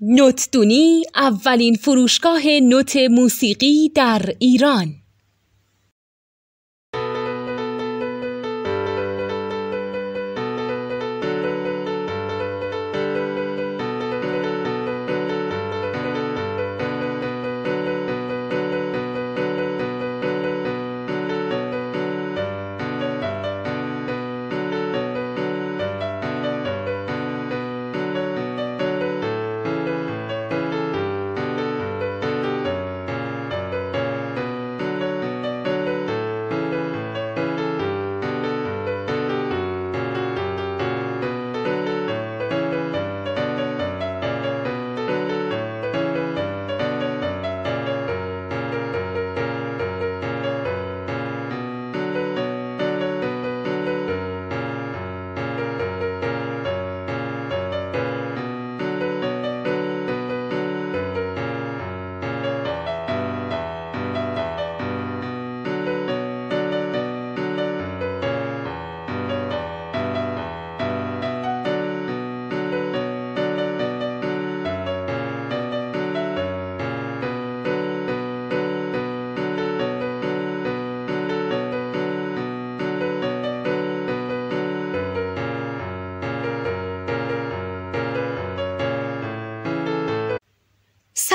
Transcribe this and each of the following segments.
نوتدونی اولین فروشگاه نوت موسیقی در ایران.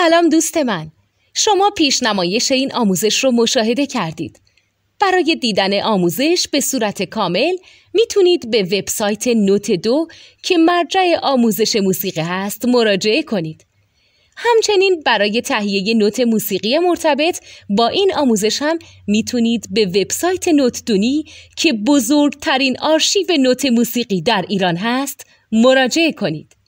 سلام دوست من، شما پیشنمایش این آموزش رو مشاهده کردید. برای دیدن آموزش به صورت کامل میتونید به وبسایت نوت 2 که مرجع آموزش موسیقی هست مراجعه کنید. همچنین برای تهیه نوت موسیقی مرتبط با این آموزش هم میتونید به وبسایت نوتدونی که بزرگترین آرشیو نوت موسیقی در ایران هست مراجعه کنید.